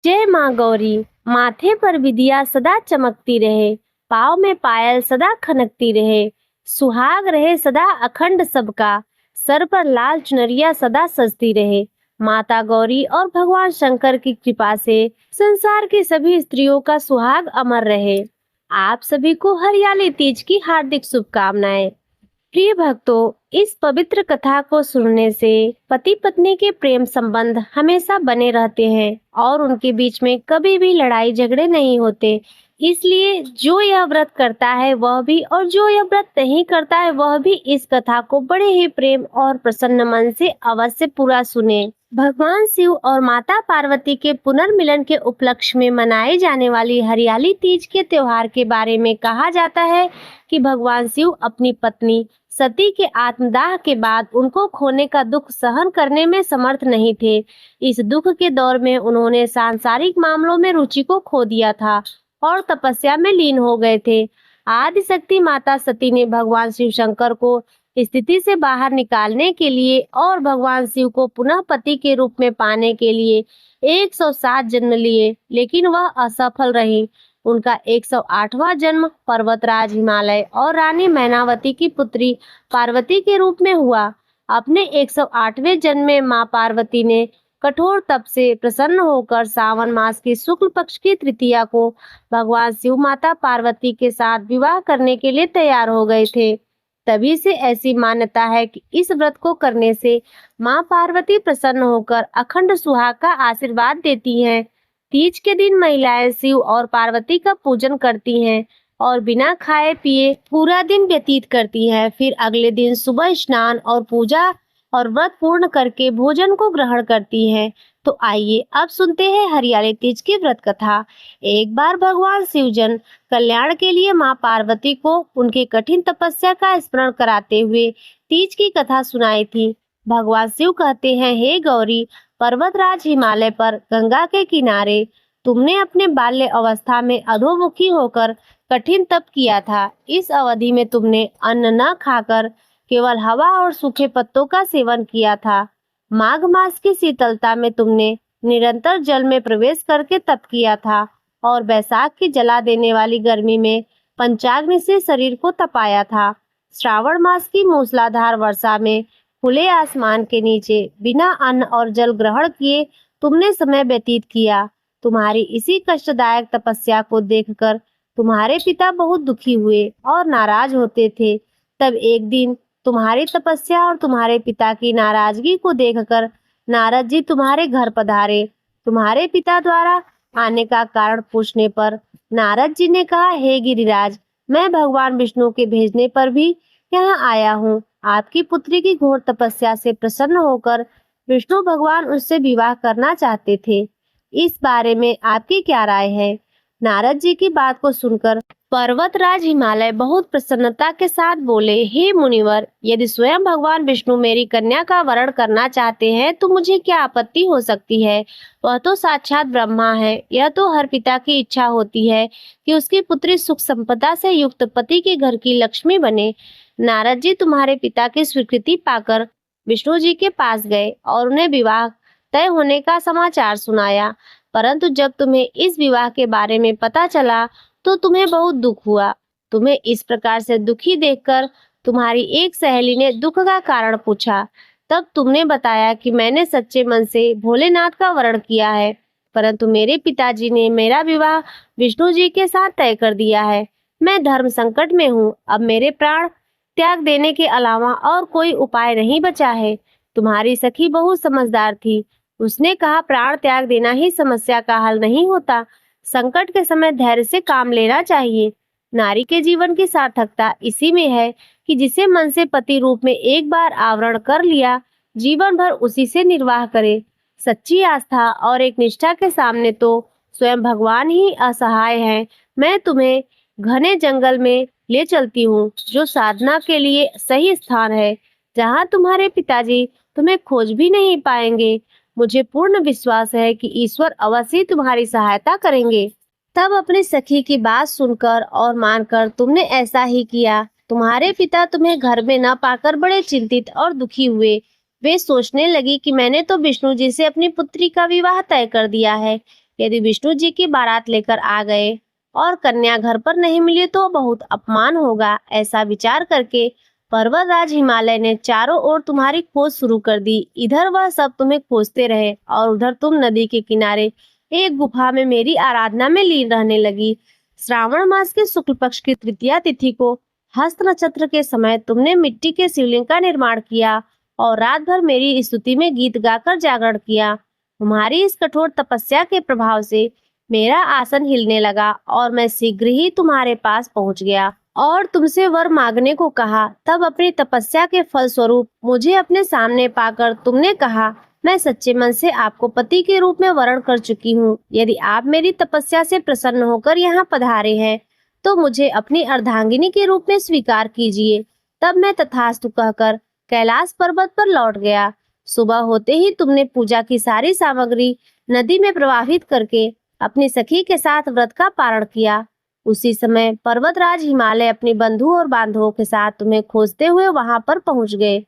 जय माँ गौरी। माथे पर विदिया सदा चमकती रहे, पाँव में पायल सदा खनकती रहे, सुहाग रहे सदा अखंड सबका, सर पर लाल चुनरिया सदा सजती रहे। माता गौरी और भगवान शंकर की कृपा से संसार की सभी स्त्रियों का सुहाग अमर रहे। आप सभी को हरियाली तीज की हार्दिक शुभकामनाएं। प्रिय भक्तों, इस पवित्र कथा को सुनने से पति पत्नी के प्रेम संबंध हमेशा बने रहते हैं और उनके बीच में कभी भी लड़ाई झगड़े नहीं होते। इसलिए जो यह व्रत करता है वह भी और जो यह व्रत नहीं करता है वह भी इस कथा को बड़े ही प्रेम और प्रसन्न मन से अवश्य पूरा सुने। भगवान शिव और माता पार्वती के पुनर्मिलन के उपलक्ष्य में मनाई जाने वाली हरियाली तीज के त्योहार के बारे में कहा जाता है कि भगवान शिव अपनी पत्नी सती के आत्मदाह के बाद उनको खोने का दुख सहन करने में समर्थ नहीं थे। इस दुख के दौर में उन्होंने सांसारिक मामलों में रुचि को खो दिया था और तपस्या में लीन हो गए थे। आदिशक्ति माता सती ने भगवान शिव शंकर को स्थिति से बाहर निकालने के लिए और भगवान शिव को पुनः पति के रूप में पाने के लिए 107 जन्म लिए, लेकिन वह असफल रही। उनका 108वां जन्म पर्वतराज हिमालय और रानी मैनावती की पुत्री पार्वती के रूप में हुआ। अपने 108वें जन्म में मां पार्वती ने कठोर तप से प्रसन्न होकर सावन मास की शुक्ल पक्ष की तृतीया को भगवान शिव माता पार्वती के साथ विवाह करने के लिए तैयार हो गए थे। तभी से ऐसी मान्यता है कि इस व्रत को करने से मां पार्वती प्रसन्न होकर अखंड सुहाग का आशीर्वाद देती हैं। तीज के दिन महिलाएं शिव और पार्वती का पूजन करती हैं और बिना खाए पिए पूरा दिन व्यतीत करती हैं। फिर अगले दिन सुबह स्नान और पूजा और व्रत पूर्ण करके भोजन को ग्रहण करती हैं। तो आइए अब सुनते हैं हरियाली तीज की व्रत कथा। एक बार भगवान शिवजन कल्याण के लिए मां पार्वती को उनके कठिन तपस्या का स्मरण कराते हुए तीज की कथा सुनाई थी। भगवान शिव कहते हैं, हे गौरी, पर्वतराज हिमालय पर गंगा के किनारे तुमने अपने बाल्य अवस्था में अधोमुखी होकर कठिन तप किया था। इस अवधि में तुमने अन्न न खाकर केवल हवा और सूखे पत्तों का सेवन किया था। माघ मास की शीतलता में तुमने निरंतर जल में प्रवेश करके तप किया था और बैसाख की जला देने वाली गर्मी में पंचाग्नि से शरीर को तपाया था। श्रावण मास की मूसलाधार वर्षा में खुले आसमान के नीचे बिना अन्न और जल ग्रहण किए तुमने समय व्यतीत किया। तुम्हारी इसी कष्टदायक तपस्या को देखकर तुम्हारे पिता बहुत दुखी हुए और नाराज होते थे। तब एक दिन तुम्हारी तपस्या और तुम्हारे पिता की नाराजगी को देखकर नारद जी तुम्हारे घर पधारे। तुम्हारे पिता द्वारा आने का कारण पूछने पर नारद जी ने कहा, हे गिरिराज, मैं भगवान विष्णु के भेजने पर भी यहाँ आया हूँ। आपकी पुत्री की घोर तपस्या से प्रसन्न होकर विष्णु भगवान उससे विवाह करना चाहते थे। इस बारे में आपकी क्या राय है? नारद जी की बात को सुनकर पर्वतराज हिमालय बहुत प्रसन्नता के साथ बोले, हे मुनिवर, यदि स्वयं भगवान विष्णु मेरी कन्या का वरण करना चाहते हैं तो मुझे क्या आपत्ति हो सकती है। वह तो साक्षात ब्रह्मा है। यह तो हर पिता की इच्छा होती है कि उसकी पुत्री सुख संपदा से युक्त पति के घर की लक्ष्मी बने। नारद जी तुम्हारे पिता की स्वीकृति पाकर विष्णु जी के पास गए और उन्हें विवाह तय होने का समाचार सुनाया। परंतु जब तुम्हें इस विवाह के बारे में पता चला तो तुम्हें बहुत दुख हुआ। तुम्हें इस प्रकार से दुखी देखकर तुम्हारी एक सहेली ने दुख का कारण पूछा। तब तुमने बताया कि मैंने सच्चे मन से भोलेनाथ का वरण किया है, परंतु मेरे पिताजी ने मेरा विवाह विष्णु जी के साथ तय कर दिया है। मैं धर्म संकट में हूँ। अब मेरे प्राण त्याग देने के अलावा और कोई उपाय नहीं बचा है। तुम्हारी सखी बहुत समझदार थी। उसने कहा, प्राण त्याग देना ही समस्या का हल नहीं होता। संकट के समय धैर्य से काम लेना चाहिए। नारी के जीवन की सार्थकता इसी में है कि जिसे मन से पति रूप में एक बार आवरण कर लिया, जीवन भर उसी से निर्वाह करे। सच्ची आस्था और एक निष्ठा के सामने तो स्वयं भगवान ही असहाय हैं। मैं तुम्हें घने जंगल में ले चलती हूँ, जो साधना के लिए सही स्थान है, जहाँ तुम्हारे पिताजी तुम्हें खोज भी नहीं पाएंगे। मुझे पूर्ण विश्वास है कि ईश्वर अवश्य तुम्हारी सहायता करेंगे। तब अपनी सखी की बात सुनकर और मानकर तुमने ऐसा ही किया। तुम्हारे पिता तुम्हें घर में न पाकर बड़े चिंतित और दुखी हुए। वे सोचने लगी कि मैंने तो विष्णु जी से अपनी पुत्री का विवाह तय कर दिया है, यदि विष्णु जी की बारात लेकर आ गए और कन्या घर पर नहीं मिली तो बहुत अपमान होगा। ऐसा विचार करके पर्वतराज हिमालय ने चारों ओर तुम्हारी खोज शुरू कर दी। इधर वह सब तुम्हें खोजते रहे और उधर तुम नदी के किनारे एक गुफा में मेरी आराधना में लीन रहने लगी। श्रावण मास के शुक्ल पक्ष की तृतीया तिथि को हस्त नक्षत्र के समय तुमने मिट्टी के शिवलिंग का निर्माण किया और रात भर मेरी स्तुति में गीत गाकर जागरण किया। तुम्हारी इस कठोर तपस्या के प्रभाव से मेरा आसन हिलने लगा और मैं शीघ्र ही तुम्हारे पास पहुंच गया और तुमसे वर मांगने को कहा। तब अपनी तपस्या के फल स्वरूप मुझे अपने सामने पाकर तुमने कहा, मैं सच्चे मन से आपको पति के रूप में वरण कर चुकी हूँ। यदि आप मेरी तपस्या से प्रसन्न होकर यहाँ पधारे हैं तो मुझे अपनी अर्धांगिनी के रूप में स्वीकार कीजिए। तब मैं तथास्तु कहकर कैलाश पर्वत पर लौट गया। सुबह होते ही तुमने पूजा की सारी सामग्री नदी में प्रवाहित करके अपनी सखी के साथ व्रत का पारण किया। उसी समय पर्वतराज हिमालय अपने बंधु और बांधवों के साथ तुम्हें खोजते हुए वहां पर पहुंच गए।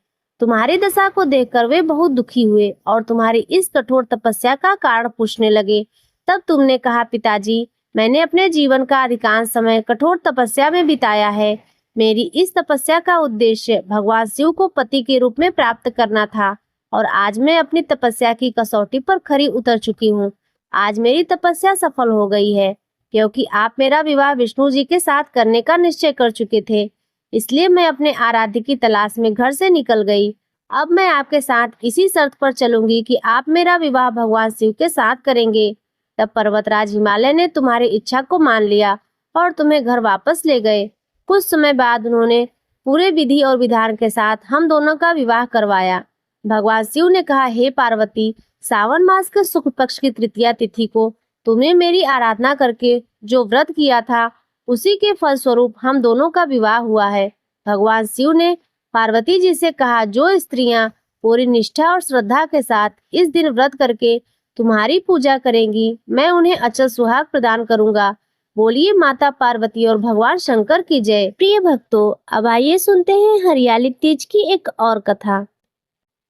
तुम्हारी दशा को देखकर वे बहुत दुखी हुए और तुम्हारी इस कठोर तपस्या का कारण पूछने लगे। तब तुमने कहा, पिताजी, मैंने अपने जीवन का अधिकांश समय कठोर तपस्या में बिताया है। मेरी इस तपस्या का उद्देश्य भगवान शिव को पति के रूप में प्राप्त करना था और आज मैं अपनी तपस्या की कसौटी पर खरी उतर चुकी हूँ। आज मेरी तपस्या सफल हो गई है क्योंकि आप मेरा विवाह विष्णु जी के साथ करने का निश्चय कर चुके थे। इसलिए मैं अपने आराध्य की तलाश में घर से निकल गई। अब मैं आपके साथ इसी शर्त पर चलूंगी कि आप मेरा विवाह भगवान शिव के साथ करेंगे। तब पर्वतराज हिमालय ने तुम्हारी इच्छा को मान लिया और तुम्हें घर वापस ले गए। कुछ समय बाद उन्होंने पूरे विधि और विधान के साथ हम दोनों का विवाह करवाया। भगवान शिव ने कहा, हे पार्वती, सावन मास के शुक्ल पक्ष की तृतीया तिथि को तुमने मेरी आराधना करके जो व्रत किया था उसी के फल स्वरूप हम दोनों का विवाह हुआ है। भगवान शिव ने पार्वती जी से कहा, जो स्त्रियां पूरी निष्ठा और श्रद्धा के साथ इस दिन व्रत करके तुम्हारी पूजा करेंगी, मैं उन्हें अचल सुहाग प्रदान करूंगा। बोलिए माता पार्वती और भगवान शंकर की जय। प्रिय भक्तों, अब आइए सुनते हैं हरियाली तीज की एक और कथा।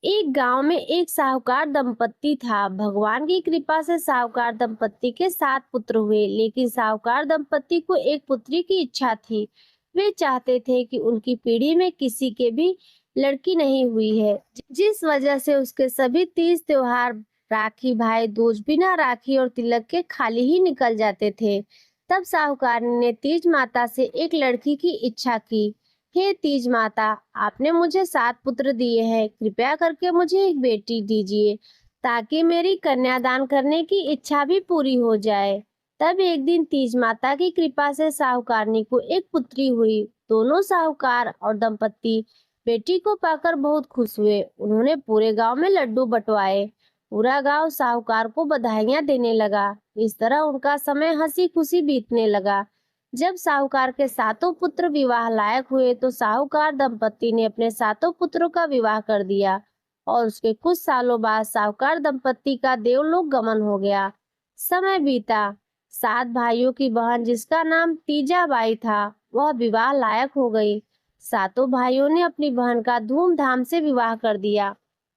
एक गांव में एक साहूकार दंपत्ति था। भगवान की कृपा से साहूकार दंपत्ति के 7 पुत्र हुए, लेकिन साहूकार दंपत्ति को एक पुत्री की इच्छा थी। वे चाहते थे कि उनकी पीढ़ी में किसी के भी लड़की नहीं हुई है, जिस वजह से उसके सभी तीज त्योहार, राखी, भाई दूज बिना राखी और तिलक के खाली ही निकल जाते थे। तब साहूकार ने तीज माता से एक लड़की की इच्छा की। हे तीज माता, आपने मुझे 7 पुत्र दिए हैं, कृपया करके मुझे एक बेटी दीजिए ताकि मेरी कन्यादान करने की इच्छा भी पूरी हो जाए। तब एक दिन तीज माता की कृपा से साहूकारनी को एक पुत्री हुई। दोनों साहूकार और दंपत्ति बेटी को पाकर बहुत खुश हुए। उन्होंने पूरे गांव में लड्डू बंटवाए। पूरा गांव साहूकार को बधाइयां देने लगा। इस तरह उनका समय हंसी खुशी बीतने लगा। जब साहूकार के 7 पुत्र विवाह लायक हुए तो साहूकार दंपत्ति ने अपने 7 पुत्रों का विवाह कर दिया और उसके कुछ सालों बाद साहूकार दंपत्ति का देवलोक गमन हो गया। समय बीता। 7 भाइयों की बहन, जिसका नाम तीजाबाई था, वह विवाह लायक हो गई। 7 भाइयों ने अपनी बहन का धूमधाम से विवाह कर दिया।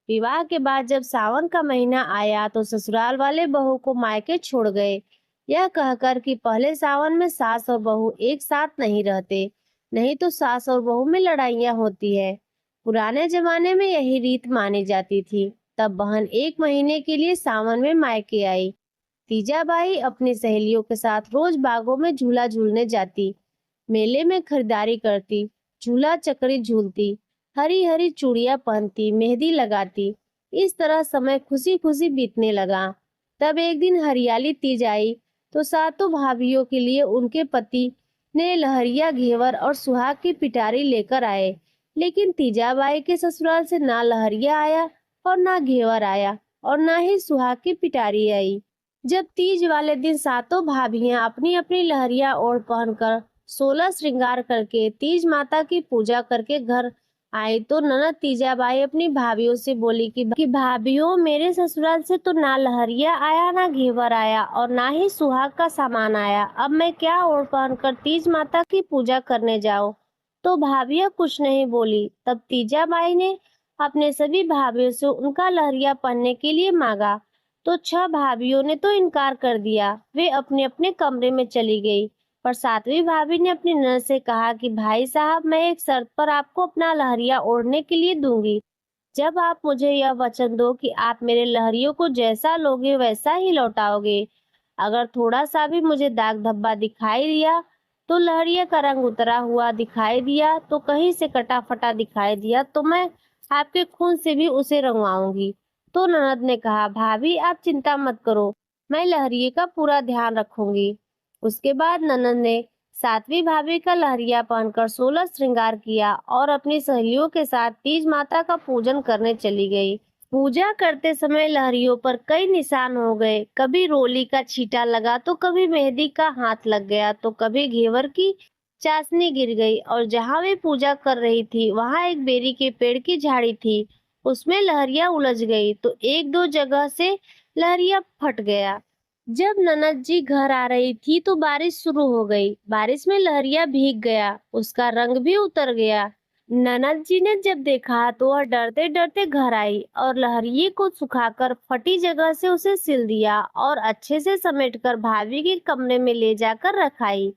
विवाह के बाद जब सावन का महीना आया तो ससुराल वाले बहू को मायके छोड़ गए, यह कहकर कि पहले सावन में सास और बहू एक साथ नहीं रहते, नहीं तो सास और बहू में लड़ाइयाँ होती है। पुराने जमाने में यही रीत मानी जाती थी। तब बहन 1 महीने के लिए सावन में मायके आई। तीजाबाई अपनी सहेलियों के साथ रोज बागों में झूला झूलने जाती, मेले में खरीदारी करती, झूला चकरी झूलती, हरी हरी चूड़ियां पहनती, मेहंदी लगाती। इस तरह समय खुशी खुशी बीतने लगा। तब एक दिन हरियाली तीज आई तो 7 भाभीियों के लिए उनके पति ने लहरिया, घेवर और सुहाग की पिटारी लेकर आए, लेकिन तीजाबाई के ससुराल से ना लहरिया आया और ना घेवर आया और ना ही सुहाग की पिटारी आई। जब तीज वाले दिन 7 भाभियां अपनी अपनी लहरिया ओढ़ पहनकर 16 श्रृंगार करके तीज माता की पूजा करके घर आई तो ननद तीजाबाई अपनी भाभीियों से बोली कि भाभीियों, मेरे ससुराल से तो ना लहरिया आया, ना घेवर आया और ना ही सुहाग का सामान आया। अब मैं क्या ओढ़ पहनकर तीज माता की पूजा करने जाऊं? तो भाभियां कुछ नहीं बोली। तब तीजाबाई ने अपने सभी भाभीियों से उनका लहरिया पहनने के लिए मांगा। तो 6 भाभियों ने तो इनकार कर दिया। वे अपने अपने कमरे में चली गई। पर 7वीं भाभी ने अपनी ननद से कहा कि भाई साहब, मैं एक शर्त पर आपको अपना लहरिया ओढ़ने के लिए दूंगी। जब आप मुझे यह वचन दो कि आप मेरे लहरियों को जैसा लोगे वैसा ही लौटाओगे। अगर थोड़ा सा भी मुझे दाग धब्बा दिखाई दिया तो लहरिया का रंग उतरा हुआ दिखाई दिया तो कहीं से कटा फटा दिखाई दिया तो मैं आपके खून से भी उसे रंगवाऊंगी। तो ननद ने कहा, भाभी आप चिंता मत करो, मैं लहरिये का पूरा ध्यान रखूंगी। उसके बाद ननद ने 7वीं भाभी का लहरिया पहनकर 16 श्रृंगार किया और अपनी सहेलियों के साथ तीज माता का पूजन करने चली गई। पूजा करते समय लहरियों पर कई निशान हो गए। कभी रोली का छींटा लगा तो कभी मेहंदी का हाथ लग गया तो कभी घेवर की चाशनी गिर गई। और जहां वे पूजा कर रही थी वहां एक बेरी के पेड़ की झाड़ी थी, उसमें लहरिया उलझ गई तो एक दो जगह से लहरिया फट गया। जब ननद जी घर आ रही थी तो बारिश शुरू हो गई। बारिश में लहरिया भीग गया, उसका रंग भी उतर गया। ननद जी ने जब देखा तो वह डरते डरते घर आई और लहरिये को सुखाकर फटी जगह से उसे सिल दिया और अच्छे से समेटकर भाभी के कमरे में ले जाकर रखाई।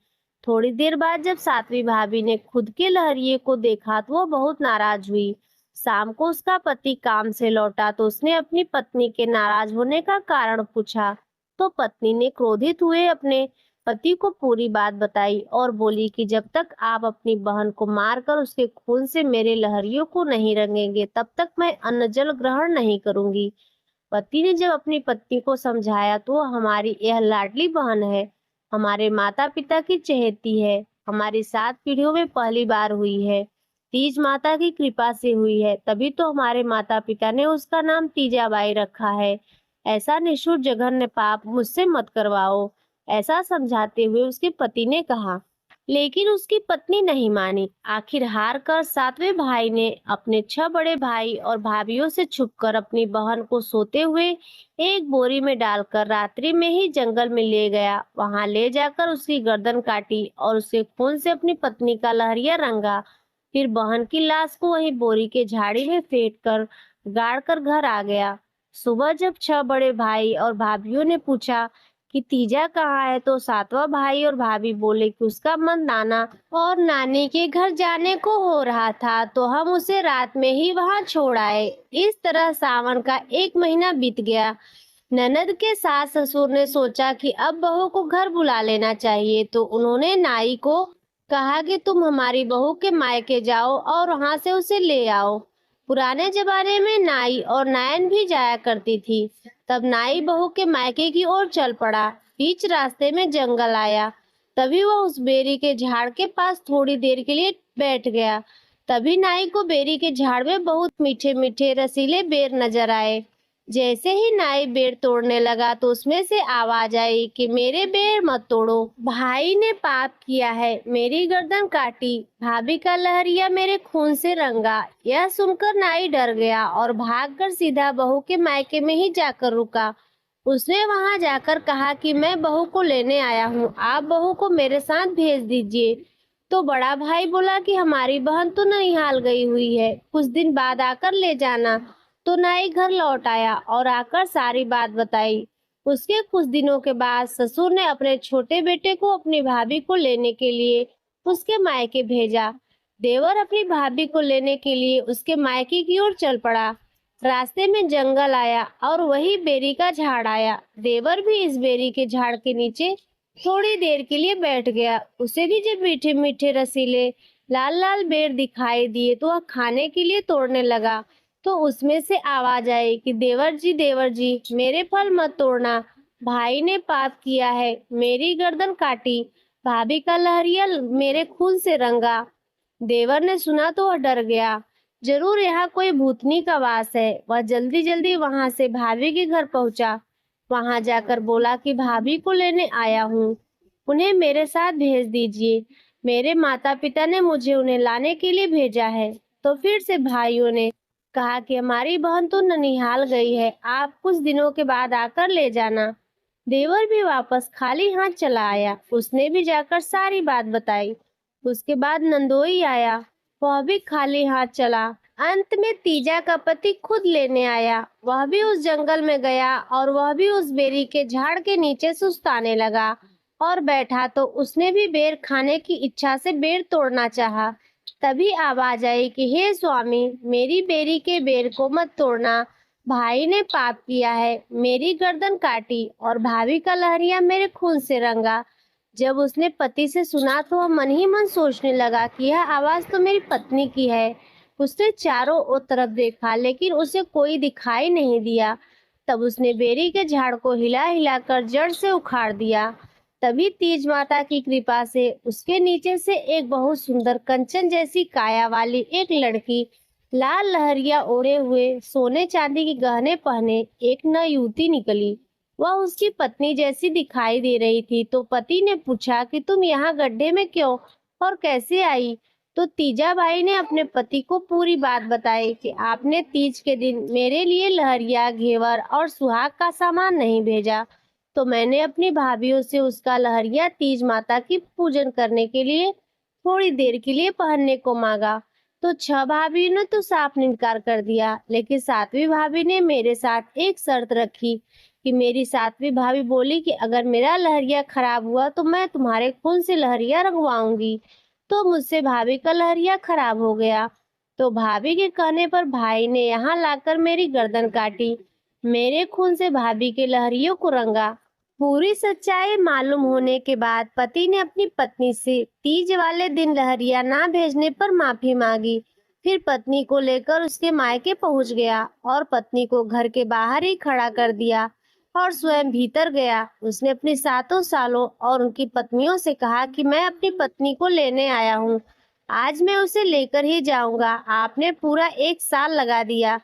थोड़ी देर बाद जब 7वीं भाभी ने खुद के लहरिये को देखा तो वह बहुत नाराज हुई। शाम को उसका पति काम से लौटा तो उसने अपनी पत्नी के नाराज होने का कारण पूछा। तो पत्नी ने क्रोधित हुए अपने पति को पूरी बात बताई और बोली कि जब तक आप अपनी बहन को मारकर उसके खून से मेरे लहरियों को नहीं रंगेंगे तब तक मैं अन्न जल ग्रहण नहीं करूंगी। पति ने जब अपनी पत्नी को समझाया तो हमारी यह लाडली बहन है, हमारे माता पिता की चहेती है, हमारी 7 पीढ़ियों में पहली बार हुई है, तीज माता की कृपा से हुई है, तभी तो हमारे माता पिता ने उसका नाम तीजाबाई रखा है। ऐसा निष्ठुर जघन्य पाप मुझसे मत करवाओ। ऐसा समझाते हुए उसके पति ने कहा। लेकिन उसकी पत्नी नहीं मानी। आखिर हार कर 7वें भाई ने अपने 6 बड़े भाई और भाभीियों से छुपकर अपनी बहन को सोते हुए एक बोरी में डालकर रात्रि में ही जंगल में ले गया। वहां ले जाकर उसकी गर्दन काटी और उसके खून से अपनी पत्नी का लहरिया रंगा। फिर बहन की लाश को वही बोरी के झाड़ी में फेंक कर गाड़ कर घर आ गया। सुबह जब 6 बड़े भाई और भाभीियों ने पूछा कि तीजा कहाँ है तो 7वां भाई और भाभी बोले कि उसका मन नाना और नानी के घर जाने को हो रहा था तो हम उसे रात में ही वहां छोड़ आए। इस तरह सावन का 1 महीना बीत गया। ननद के सास ससुर ने सोचा कि अब बहू को घर बुला लेना चाहिए तो उन्होंने नाई को कहा कि तुम हमारी बहू के मायके जाओ और वहां से उसे ले आओ। पुराने जमाने में नाई और नायन भी जाया करती थी। तब नाई बहू के मायके की ओर चल पड़ा। बीच रास्ते में जंगल आया। तभी वह उस बेरी के झाड़ के पास थोड़ी देर के लिए बैठ गया। तभी नाई को बेरी के झाड़ में बहुत मीठे मीठे रसीले बेर नजर आए। जैसे ही नाई बेर तोड़ने लगा तो उसमें से आवाज आई कि मेरे बेर मत तोड़ो, भाई ने पाप किया है, मेरी गर्दन काटी, भाभी का लहरिया मेरे खून से रंगा। यह सुनकर नाई डर गया और भागकर सीधा बहू के मायके में ही जाकर रुका। उसने वहां जाकर कहा कि मैं बहू को लेने आया हूँ, आप बहू को मेरे साथ भेज दीजिए। तो बड़ा भाई बोला कि हमारी बहन तो ननिहाल गई हुई है, कुछ दिन बाद आकर ले जाना। तो नाई घर लौट आया और आकर सारी बात बताई। उसके कुछ दिनों के बाद ससुर ने अपने छोटे बेटे को अपनी भाभी को लेने के लिए उसके मायके भेजा। देवर अपनी भाभी को लेने के लिए उसके मायके की ओर चल पड़ा। रास्ते में जंगल आया और वही बेरी का झाड़ आया। देवर भी इस बेरी के झाड़ के नीचे थोड़ी देर के लिए बैठ गया। उसे भी जब मीठे मीठे रसीले लाल लाल बेर दिखाई दिए तो वह खाने के लिए तोड़ने लगा। तो उसमें से आवाज आई कि देवर जी मेरे फल मत तोड़ना, भाई ने पाप किया है, मेरी गर्दन काटी, भाभी का लहरिया मेरे खून से रंगा। देवर ने सुना तो वह डर गया। जरूर यहाँ कोई भूतनी का वास है। वह जल्दी जल्दी वहां से भाभी के घर पहुंचा। वहां जाकर बोला कि भाभी को लेने आया हूँ, उन्हें मेरे साथ भेज दीजिए, मेरे माता पिता ने मुझे उन्हें लाने के लिए भेजा है। तो फिर से भाइयों ने कहा कि हमारी बहन तो ननिहाल गई है, आप कुछ दिनों के बाद आकर ले जाना। देवर भी वापस खाली हाथ चला आया। उसने भी जाकर सारी बात बताई। उसके बाद नंदोई आया, वह भी खाली हाथ चला। अंत में तीजा का पति खुद लेने आया। वह भी उस जंगल में गया और वह भी उस बेरी के झाड़ के नीचे सुस्ताने लगा और बैठा तो उसने भी बेर खाने की इच्छा से बेर तोड़ना चाहा। तभी आवाज आई कि हे स्वामी, मेरी बेरी के बेर को मत तोड़ना। भाई ने पाप किया है, मेरी गर्दन काटी और भाभी का लहरिया मेरे खून से रंगा। जब उसने पति से सुना तो वह मन ही मन सोचने लगा कि यह आवाज तो मेरी पत्नी की है। उसने चारों ओर तरफ देखा लेकिन उसे कोई दिखाई नहीं दिया। तब उसने बेरी के झाड़ को हिला हिलाकर जड़ से उखाड़ दिया। तभी तीज माता की कृपा से उसके नीचे से एक बहुत सुंदर कंचन जैसी काया वाली एक लड़की, लाल लहरिया ओढ़े हुए, सोने चांदी के गहने पहने एक नई युवती निकली। वह उसकी पत्नी जैसी दिखाई दे रही थी। तो पति ने पूछा कि तुम यहाँ गड्ढे में क्यों और कैसे आई? तो तीजा भाई ने अपने पति को पूरी बात बताई कि आपने तीज के दिन मेरे लिए लहरिया, घेवर और सुहाग का सामान नहीं भेजा, तो मैंने अपनी भाभीयों से उसका लहरिया तीज माता की पूजन करने के लिए थोड़ी देर के लिए पहनने को मांगा। तो 6 भाभीयों ने तो साफ इनकार कर दिया, लेकिन 7वीं भाभी ने मेरे साथ एक शर्त रखी कि मेरी 7वीं भाभी बोली कि अगर मेरा लहरिया खराब हुआ तो मैं तुम्हारे खून से लहरिया रंगवाऊंगी। तो मुझसे भाभी का लहरिया खराब हो गया। तो भाभी के कहने पर भाई ने यहाँ लाकर मेरी गर्दन काटी, मेरे खून से भाभी के लहरियों को रंगा। पूरी सच्चाई मालूम होने के बाद पति ने अपनी पत्नी से तीज वाले दिन लहरिया ना भेजने पर माफी मांगी। फिर पत्नी को लेकर उसके मायके पहुंच गया और पत्नी को घर के बाहर ही खड़ा कर दिया और स्वयं भीतर गया। उसने अपनी 7 सालों और उनकी पत्नियों से कहा कि मैं अपनी पत्नी को लेने आया हूँ। आज मैं उसे लेकर ही जाऊंगा। आपने पूरा 1 साल लगा दिया,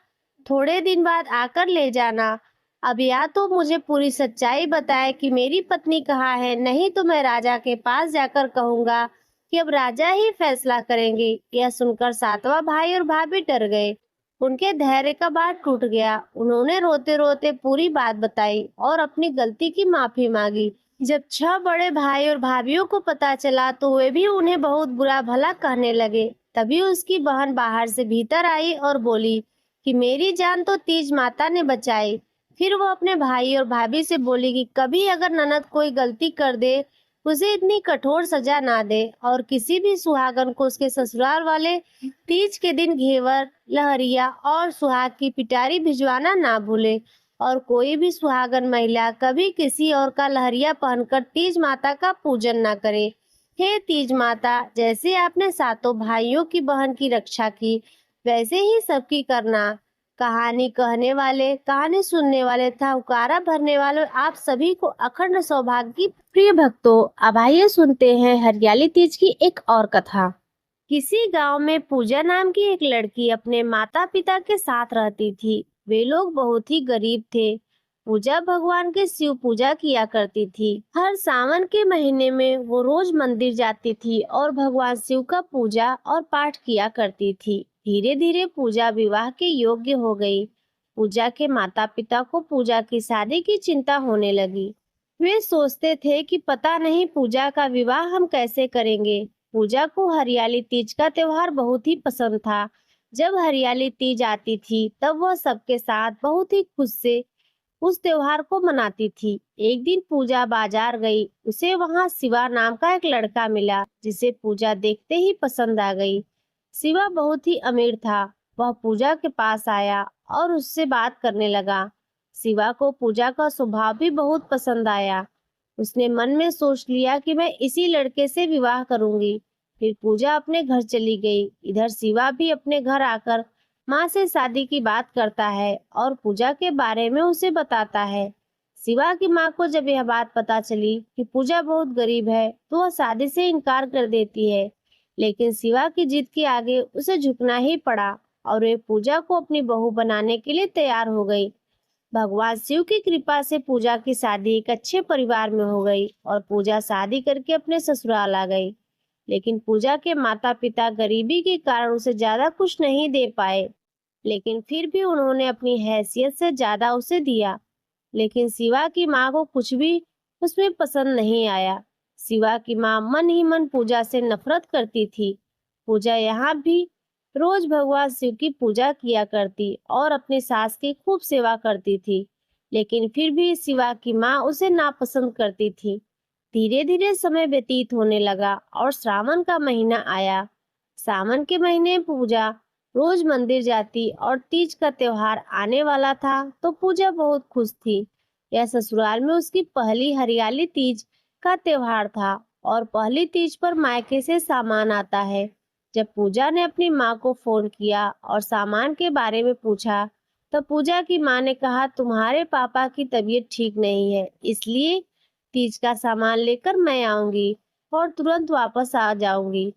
थोड़े दिन बाद आकर ले जाना। अब या तो मुझे पूरी सच्चाई बताए कि मेरी पत्नी कहाँ है, नहीं तो मैं राजा के पास जाकर कहूंगा कि अब राजा ही फैसला करेंगे। यह सुनकर 7वां भाई और भाभी डर गए। उनके धैर्य का बांध टूट गया। उन्होंने रोते रोते पूरी बात बताई और अपनी गलती की माफी मांगी। जब 6 बड़े भाई और भाभीयों को पता चला तो वे भी उन्हें बहुत बुरा भला कहने लगे। तभी उसकी बहन बाहर से भीतर आई और बोली कि मेरी जान तो तीज माता ने बचाई। फिर वो अपने भाई और भाभी से बोली कि कभी अगर ननद कोई गलती कर दे, उसे इतनी कठोर सजा ना दे और किसी भी सुहागन को उसके ससुराल वाले तीज के दिन घेवर, लहरिया और सुहाग की पिटारी भिजवाना ना भूले। और कोई भी सुहागन महिला कभी किसी और का लहरिया पहनकर तीज माता का पूजन ना करे। हे तीज माता, जैसे आपने 7 भाइयों की बहन की रक्षा की, वैसे ही सबकी करना। कहानी कहने वाले, कहानी सुनने वाले तथा हुकारा भरने वाले आप सभी को अखंड सौभाग्य की प्रिय भक्तों। अब आइए सुनते हैं हरियाली तीज की एक और कथा। किसी गांव में पूजा नाम की एक लड़की अपने माता पिता के साथ रहती थी। वे लोग बहुत ही गरीब थे। पूजा भगवान के शिव पूजा किया करती थी। हर सावन के महीने में वो रोज मंदिर जाती थी और भगवान शिव का पूजा और पाठ किया करती थी। धीरे धीरे पूजा विवाह के योग्य हो गई। पूजा के माता पिता को पूजा की शादी की चिंता होने लगी। वे सोचते थे कि पता नहीं पूजा का विवाह हम कैसे करेंगे। पूजा को हरियाली तीज का त्योहार बहुत ही पसंद था। जब हरियाली तीज आती थी तब वह सबके साथ बहुत ही खुश से उस त्योहार को मनाती थी। एक दिन पूजा बाजार गई। उसे वहां शिवा नाम का एक लड़का मिला जिसे पूजा देखते ही पसंद आ गई। शिवा बहुत ही अमीर था। वह पूजा के पास आया और उससे बात करने लगा। शिवा को पूजा का स्वभाव भी बहुत पसंद आया। उसने मन में सोच लिया कि मैं इसी लड़के से विवाह करूंगी। फिर पूजा अपने घर चली गई। इधर शिवा भी अपने घर आकर माँ से शादी की बात करता है और पूजा के बारे में उसे बताता है। शिवा की माँ को जब यह बात पता चली कि पूजा बहुत गरीब है तो वह शादी से इनकार कर देती है। लेकिन शिवा की जिद के आगे उसे झुकना ही पड़ा और वे पूजा को अपनी बहू बनाने के लिए तैयार हो गई। भगवान शिव की कृपा से पूजा की शादी एक अच्छे परिवार में हो गई और पूजा शादी करके अपने ससुराल आ गई। लेकिन पूजा के माता पिता गरीबी के कारण उसे ज्यादा कुछ नहीं दे पाए, लेकिन फिर भी उन्होंने अपनी हैसियत से ज्यादा उसे दिया। लेकिन शिवा की माँ को कुछ भी उसमें पसंद नहीं आया। शिवा की माँ मन ही मन पूजा से नफरत करती थी। पूजा यहाँ भी रोज भगवान शिव की पूजा किया करती और अपनी सास की खूब सेवा करती थी, लेकिन फिर भी शिवा की माँ उसे नापसंद करती थी। धीरे धीरे समय व्यतीत होने लगा और श्रावण का महीना आया। सावन के महीने में पूजा रोज मंदिर जाती और तीज का त्योहार आने वाला था तो पूजा बहुत खुश थी। यह ससुराल में उसकी पहली हरियाली तीज का त्योहार था और पहली तीज पर मायके से सामान आता है। जब पूजा ने अपनी माँ को फोन किया और सामान के बारे में पूछा, तब पूजा की माँ ने कहा तुम्हारे पापा की तबीयत ठीक नहीं है, इसलिए तीज का सामान लेकर मैं आऊंगी और तुरंत वापस आ जाऊंगी।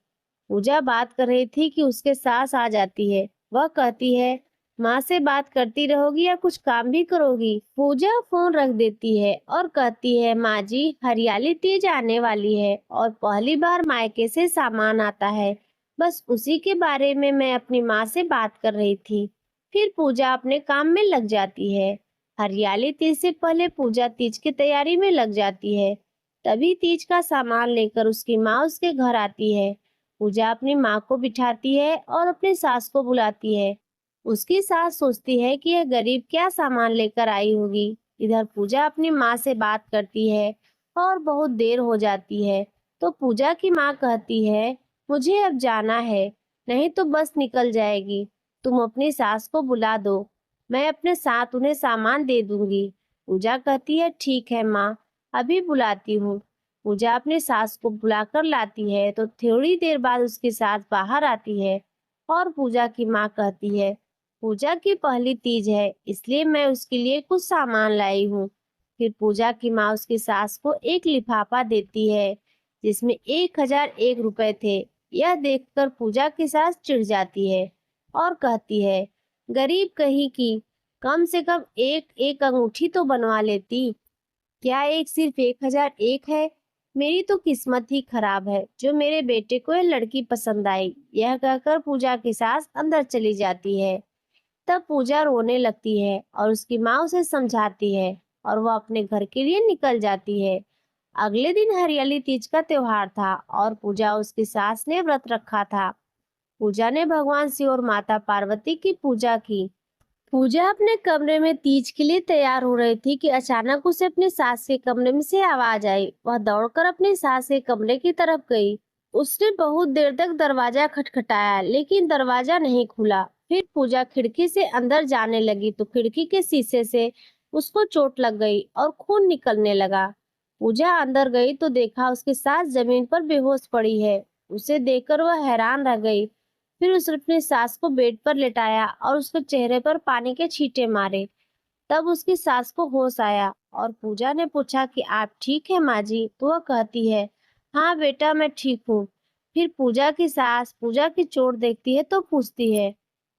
पूजा बात कर रही थी कि उसके सास आ जाती है। वह कहती है माँ से बात करती रहोगी या कुछ काम भी करोगी। पूजा फोन रख देती है और कहती है माँ जी, हरियाली तीज आने वाली है और पहली बार मायके से सामान आता है, बस उसी के बारे में मैं अपनी माँ से बात कर रही थी। फिर पूजा अपने काम में लग जाती है। हरियाली तीज से पहले पूजा तीज की तैयारी में लग जाती है। तभी तीज का सामान लेकर उसकी माँ उसके घर आती है। पूजा अपनी माँ को बिठाती है और अपनी सास को बुलाती है। उसकी सास सोचती है कि यह गरीब क्या सामान लेकर आई होगी। इधर पूजा अपनी माँ से बात करती है और बहुत देर हो जाती है। तो पूजा की माँ कहती है मुझे अब जाना है, नहीं तो बस निकल जाएगी। तुम अपनी सास को बुला दो, मैं अपने साथ उन्हें सामान दे दूंगी। पूजा कहती है ठीक है माँ, अभी बुलाती हूँ। पूजा अपनी सास को बुलाकर लाती है तो थोड़ी देर बाद उसकी सास बाहर आती है और पूजा की माँ कहती है पूजा की पहली तीज है, इसलिए मैं उसके लिए कुछ सामान लाई हूँ। फिर पूजा की माँ उसकी सास को एक लिफाफा देती है जिसमें 1001 रुपए थे। यह देखकर पूजा की सास चिढ़ जाती है और कहती है गरीब कहीं की, कम से कम एक एक अंगूठी तो बनवा लेती, क्या एक सिर्फ 1001 है। मेरी तो किस्मत ही खराब है जो मेरे बेटे को यह लड़की पसंद आई। यह कहकर पूजा की सास अंदर चली जाती है। तब पूजा रोने लगती है और उसकी माँ उसे समझाती है और वह अपने घर के लिए निकल जाती है। अगले दिन हरियाली तीज का त्योहार था और पूजा उसकी सास ने व्रत रखा था। पूजा ने भगवान शिव और माता पार्वती की पूजा की। पूजा अपने कमरे में तीज के लिए तैयार हो रही थी कि अचानक उसे अपनी सास के कमरे में से आवाज आई। वह दौड़कर अपनी सास के कमरे की तरफ गई। उसने बहुत देर तक दरवाजा खटखटाया लेकिन दरवाजा नहीं खुला। फिर पूजा खिड़की से अंदर जाने लगी तो खिड़की के शीशे से उसको चोट लग गई और खून निकलने लगा। पूजा अंदर गई तो देखा उसकी सास जमीन पर बेहोश पड़ी है। उसे देखकर वह हैरान रह गई। फिर उसने अपनी सास को बेड पर लेटाया और उसके चेहरे पर पानी के छींटे मारे। तब उसकी सास को होश आया और पूजा ने पूछा कि आप ठीक है माँ जी? तो वह कहती है हाँ बेटा, मैं ठीक हूँ। फिर पूजा की सास पूजा की चोट देखती है तो पूछती है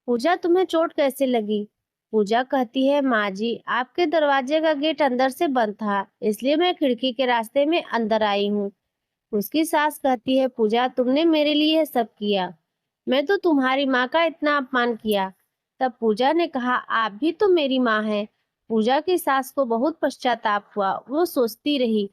पूजा, तुम्हें चोट कैसे लगी? पूजा कहती है माँ जी, आपके दरवाजे का गेट अंदर से बंद था, इसलिए मैं खिड़की के रास्ते में अंदर आई हूँ। उसकी सास कहती है पूजा, तुमने मेरे लिए सब किया, मैं तो तुम्हारी माँ का इतना अपमान किया। तब पूजा ने कहा आप भी तो मेरी माँ हैं। पूजा की सास को बहुत पश्चाताप हुआ। वो सोचती रही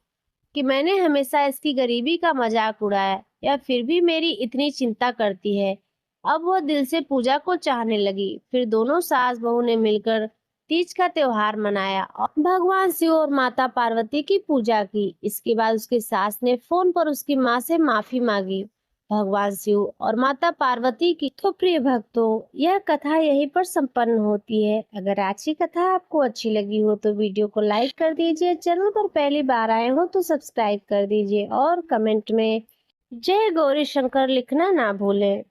कि मैंने हमेशा इसकी गरीबी का मजाक उड़ाया, या फिर भी मेरी इतनी चिंता करती है। अब वह दिल से पूजा को चाहने लगी। फिर दोनों सास बहू ने मिलकर तीज का त्योहार मनाया और भगवान शिव और माता पार्वती की पूजा की। इसके बाद उसकी सास ने फोन पर उसकी माँ से माफी मांगी। भगवान शिव और माता पार्वती की तो प्रिय भक्तों, यह कथा यहीं पर संपन्न होती है। अगर आज की कथा आपको अच्छी लगी हो तो वीडियो को लाइक कर दीजिए, चैनल पर पहली बार आए हो तो सब्सक्राइब कर दीजिए और कमेंट में जय गौरी शंकर लिखना ना भूलें।